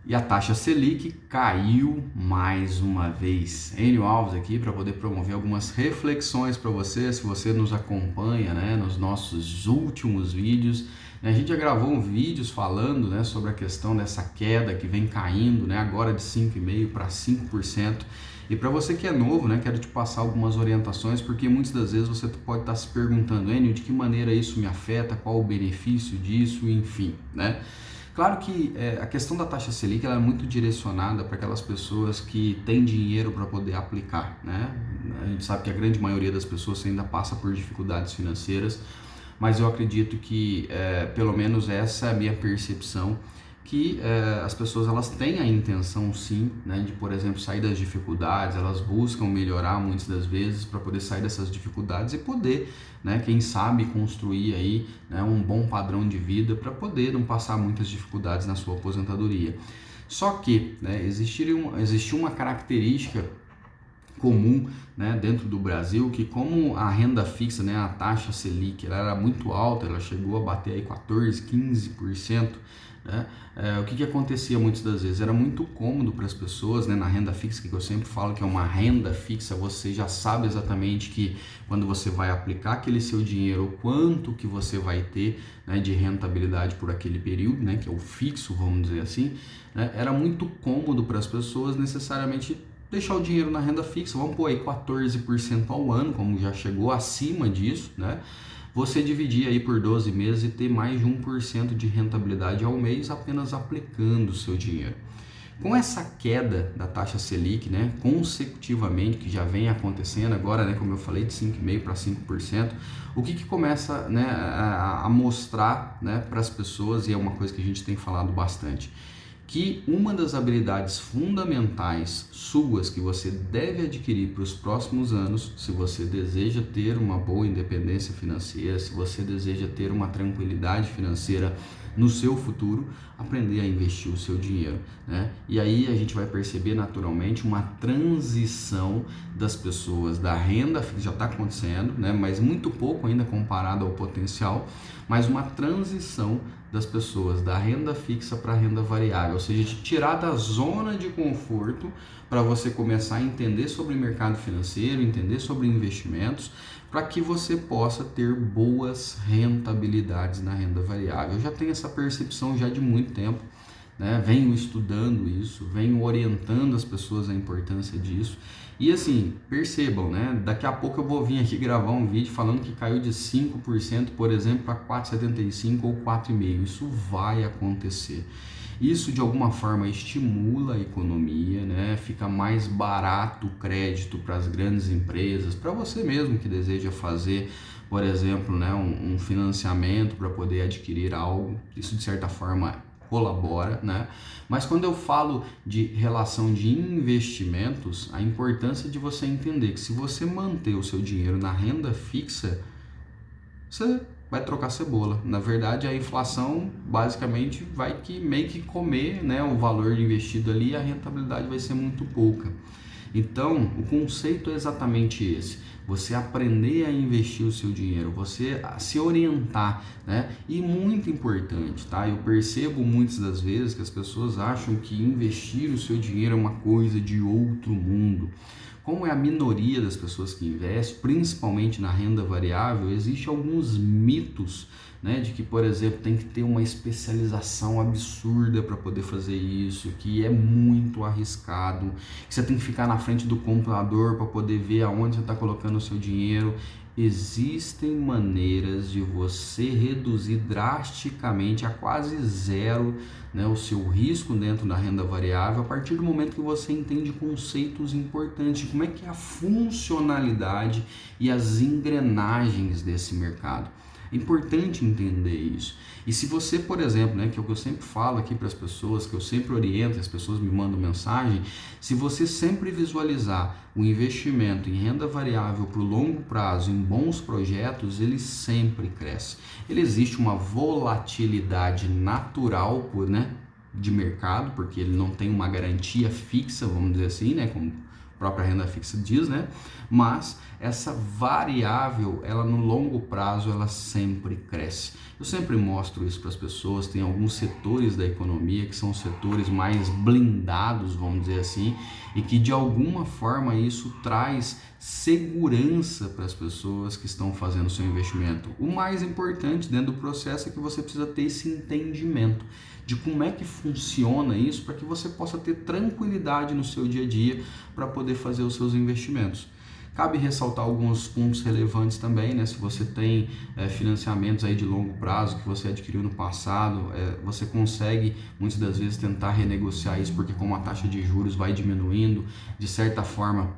E a taxa Selic caiu mais uma vez. Enio Alves aqui para poder promover algumas reflexões para você, se você nos acompanha, né, nos nossos últimos vídeos. A gente já gravou vídeos falando, né, sobre a questão dessa queda que vem caindo, né, agora de 5,5% para 5%. E para você que é novo, né, quero te passar algumas orientações, porque muitas das vezes você pode estar se perguntando, Enio, de que maneira isso me afeta, qual o benefício disso, enfim, né? Claro que a questão da taxa Selic ela é muito direcionada para aquelas pessoas que têm dinheiro para poder aplicar, né? A gente sabe que a grande maioria das pessoas ainda passa por dificuldades financeiras, mas eu acredito que, pelo menos essa é a minha percepção, que as pessoas elas têm a intenção sim, né, de, por exemplo, sair das dificuldades, elas buscam melhorar muitas das vezes para poder sair dessas dificuldades e poder, né, quem sabe construir aí, né, um bom padrão de vida para poder não passar muitas dificuldades na sua aposentadoria. Só que, né, existe uma característica comum, né, dentro do Brasil, que como a renda fixa, né, a taxa Selic, ela era muito alta, ela chegou a bater aí 14, 15%, né, o que acontecia muitas das vezes? Era muito cômodo para as pessoas, né, na renda fixa, que eu sempre falo que é uma renda fixa, você já sabe exatamente que quando você vai aplicar aquele seu dinheiro, o quanto que você vai ter, né, de rentabilidade por aquele período, né, que é o fixo, vamos dizer assim, né, era muito cômodo para as pessoas necessariamente deixar o dinheiro na renda fixa, vamos pôr aí 14% ao ano, como já chegou acima disso, né? Você dividir aí por 12 meses e ter mais de 1% de rentabilidade ao mês apenas aplicando o seu dinheiro. Com essa queda da taxa Selic, né, consecutivamente, que já vem acontecendo agora, né, como eu falei, de 5,5% para 5%, o que começa, né, a mostrar, né, para as pessoas, e é uma coisa que a gente tem falado bastante, que uma das habilidades fundamentais suas que você deve adquirir para os próximos anos, se você deseja ter uma boa independência financeira, se você deseja ter uma tranquilidade financeira no seu futuro, aprender a investir o seu dinheiro, né? E aí a gente vai perceber naturalmente uma transição das pessoas da renda, que já está acontecendo, né? Mas muito pouco ainda comparado ao potencial, mas uma transição das pessoas da renda fixa para a renda variável, ou seja, de tirar da zona de conforto para você começar a entender sobre mercado financeiro, entender sobre investimentos, para que você possa ter boas rentabilidades na renda variável. Eu já tenho essa percepção já de muito tempo, né? Venho estudando isso, venho orientando as pessoas a importância disso. E assim, percebam, né? Daqui a pouco eu vou vir aqui gravar um vídeo falando que caiu de 5%, por exemplo, para 4,75% ou 4,5%. Isso vai acontecer. Isso de alguma forma estimula a economia, né? Fica mais barato o crédito para as grandes empresas, para você mesmo que deseja fazer, por exemplo, né, um financiamento para poder adquirir algo. Isso de certa forma colabora, né? Mas quando eu falo de relação de investimentos, a importância de você entender que se você manter o seu dinheiro na renda fixa, você vai trocar cebola. Na verdade, a inflação basicamente vai meio que comer, né, o valor investido ali, e a rentabilidade vai ser muito pouca. Então, o conceito é exatamente esse: você aprender a investir o seu dinheiro, você se orientar, né? E muito importante, tá? Eu percebo muitas das vezes que as pessoas acham que investir o seu dinheiro é uma coisa de outro mundo. Como é a minoria das pessoas que investem, principalmente na renda variável, existem alguns mitos, né, de que, por exemplo, tem que ter uma especialização absurda para poder fazer isso, que é muito arriscado, que você tem que ficar na frente do computador para poder ver aonde você está colocando o seu dinheiro. Existem maneiras de você reduzir drasticamente a quase zero, né, o seu risco dentro da renda variável a partir do momento que você entende conceitos importantes de como é que é a funcionalidade e as engrenagens desse mercado. É importante entender isso. E se você, por exemplo, né, que é o que eu sempre falo aqui para as pessoas, que eu sempre oriento, as pessoas me mandam mensagem, se você sempre visualizar o investimento em renda variável para o longo prazo, em bons projetos, ele sempre cresce. Ele existe uma volatilidade natural, né, de mercado, porque ele não tem uma garantia fixa, vamos dizer assim, né, como própria renda fixa diz, né? Mas essa variável, ela no longo prazo, ela sempre cresce. Eu sempre mostro isso para as pessoas. Tem alguns setores da economia que são setores mais blindados, vamos dizer assim, e que de alguma forma isso traz segurança para as pessoas que estão fazendo seu investimento. O mais importante dentro do processo é que você precisa ter esse entendimento de como é que funciona isso para que você possa ter tranquilidade no seu dia a dia para poder fazer os seus investimentos. Cabe ressaltar alguns pontos relevantes também, né? Se você tem financiamentos aí de longo prazo que você adquiriu no passado, você consegue muitas das vezes tentar renegociar isso, porque como a taxa de juros vai diminuindo, de certa forma,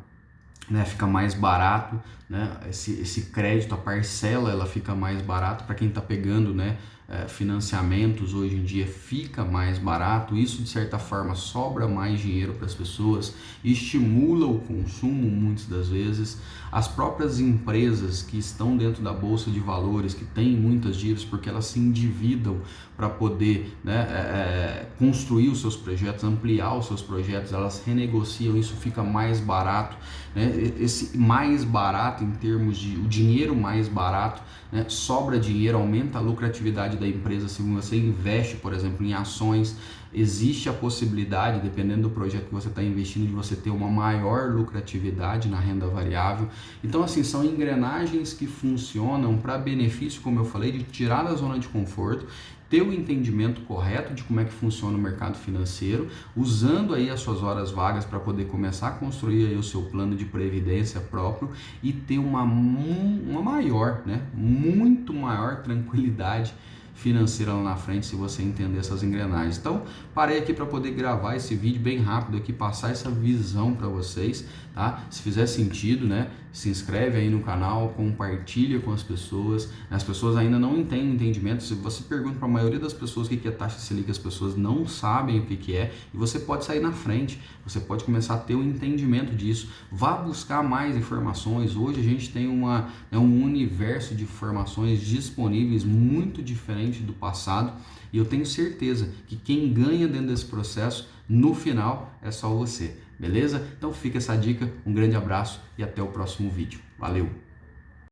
né, fica mais barato, né? Esse crédito, a parcela, ela fica mais barato para quem está pegando, né, financiamentos hoje em dia, fica mais barato. Isso de certa forma sobra mais dinheiro para as pessoas, estimula o consumo muitas das vezes. As próprias empresas que estão dentro da bolsa de valores, que têm muitas dívidas porque elas se endividam para poder, né, construir os seus projetos, ampliar os seus projetos, elas renegociam, isso fica mais barato, né? Esse mais barato em termos de o dinheiro mais barato, né? Sobra dinheiro, aumenta a lucratividade da empresa. Se você investe, por exemplo, em ações, existe a possibilidade, dependendo do projeto que você está investindo, de você ter uma maior lucratividade na renda variável. Então, assim, são engrenagens que funcionam para benefício, como eu falei, de tirar da zona de conforto, ter o entendimento correto de como é que funciona o mercado financeiro, usando aí as suas horas vagas para poder começar a construir aí o seu plano de previdência próprio e ter uma maior, né, muito maior tranquilidade financeira lá na frente, se você entender essas engrenagens. Então, parei aqui para poder gravar esse vídeo bem rápido aqui, passar essa visão para vocês, tá? Se fizer sentido, né, se inscreve aí no canal, compartilha com as pessoas. As pessoas ainda não têm entendimento. Se você pergunta para a maioria das pessoas o que é taxa Selic, as pessoas não sabem o que é, e você pode sair na frente, você pode começar a ter um entendimento disso. Vá buscar mais informações. Hoje a gente tem um universo de informações disponíveis muito diferente do passado, e eu tenho certeza que quem ganha dentro desse processo, no final, é só você, beleza? Então fica essa dica, um grande abraço e até o próximo vídeo. Valeu!